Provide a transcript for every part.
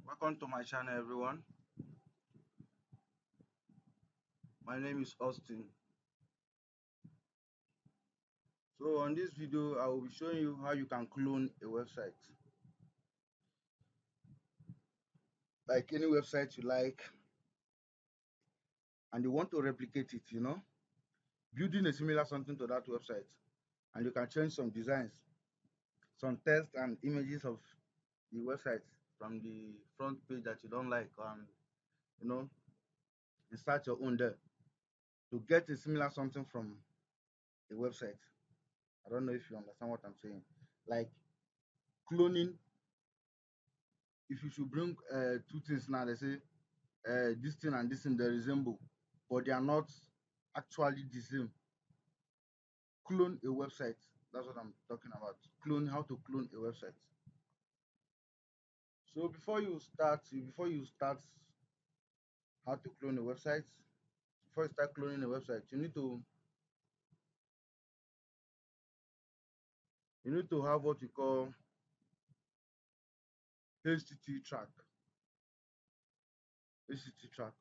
Welcome to my channel, everyone. My name is Austin. So on this video I will be showing you how you can clone a website, like any website you like, and you want to replicate it, building a similar something to that website, and you can change some designs, some text and images of the website from the front page that you don't like, and you know insert your own there to get a similar something from a website. I don't know if you understand what I'm saying. Like cloning, if you should bring two things now, they say this thing and this thing they resemble, but they are not actually the same. Clone a website. That's what I'm talking about. Clone, how to clone a website. So before you start how to clone a website, before you start cloning a website, you need to have what you call httrack. httrack.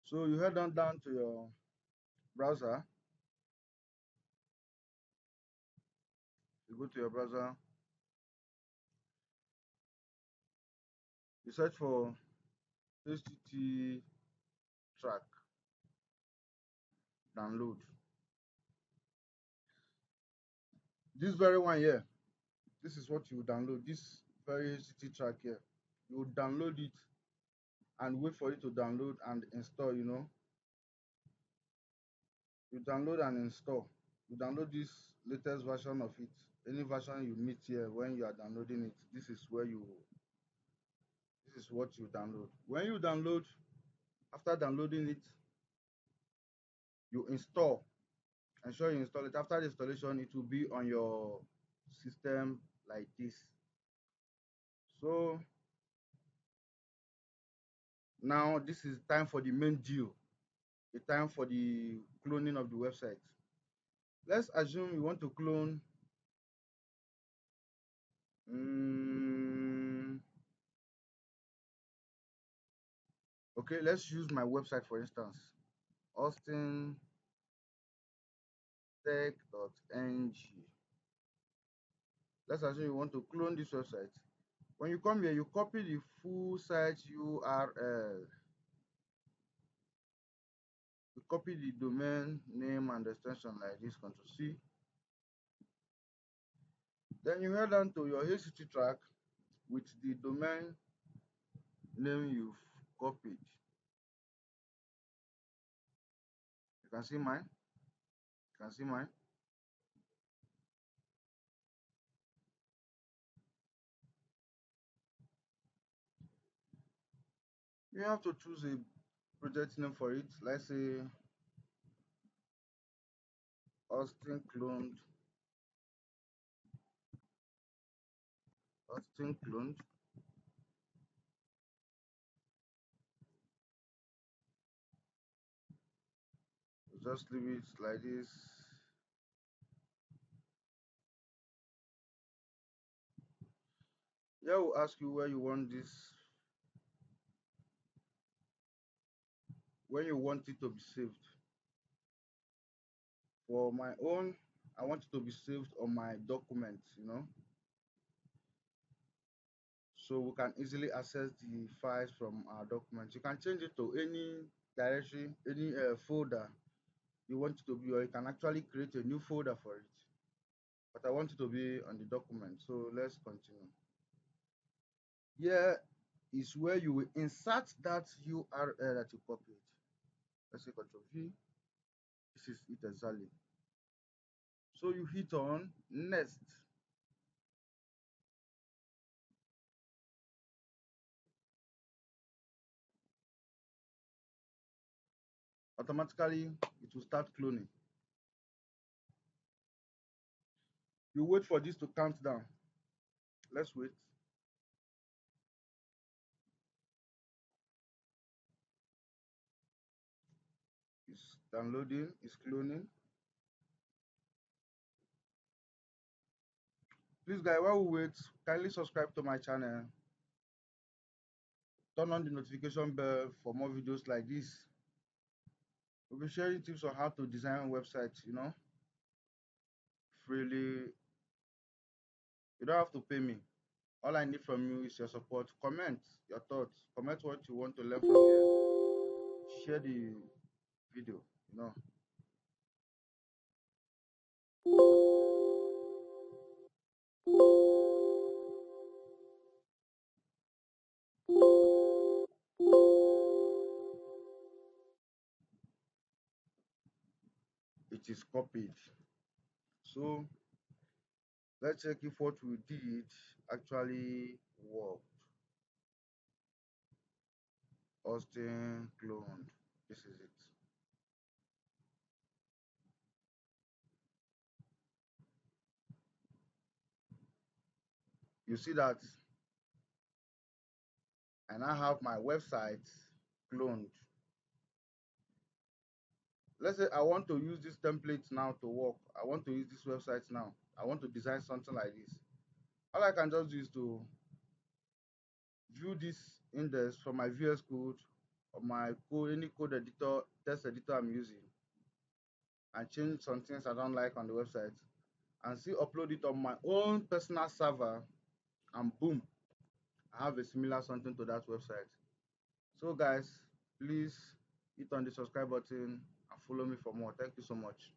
So you head on down to your browser. You go to your browser. You search for httrack. Download this very one here. This is what you will download. This very httrack here. You will download it and wait for it to download and install. You download and install. You download this latest version of it. Any version you meet here when you are downloading it, this is what you download. When you download, after downloading it, you install. Ensure you install it. After the installation, it will be on your system like this. So now this is time for the main deal, the time for the cloning of the website. Let's assume you want to clone. Okay, let's use my website for instance, austintech.ng. Let's assume you want to clone this website. When you come here, you copy the full site URL. You copy the domain name and extension like this, Control C. Then you head down to your httrack with the domain name you've copied. You can see mine. You can see mine. You have to choose a project name for it. Let's say Austin cloned. Austin cloned. Just leave it like this. Yeah, will ask you where you want this, when you want it to be saved. For my own, I want it to be saved on my documents, so we can easily access the files from our documents. You can change it to any directory, any folder you want it to be, or you can actually create a new folder for it. But I want it to be on the document, so let's continue. Here is where you will insert that URL that you copied. Let's say Control V. This is it exactly. So you hit on next. Automatically it will start cloning. You wait for this to count down. Let's wait. It's downloading, it's cloning. Please guys, while we wait, kindly subscribe to my channel. Turn on the notification bell for more videos like this. We'll be sharing tips on how to design websites, freely. You don't have to pay me. All I need from you is your support. Comment your thoughts. Comment what you want to learn from here. Share the video. You know, it is copied. So let's check if what we did actually worked. Austin cloned. This is it. You see that I now have my website cloned. Let's say I want to use this template now to work. I want to use this website now. I want to design something like this. All I can just do is to view this index from my VS Code or my code, any code editor, text editor I'm using, and change some things I don't like on the website, and see upload it on my own personal server, and boom, I have a similar something to that website. So guys, please hit on the subscribe button and follow me for more. Thank you so much.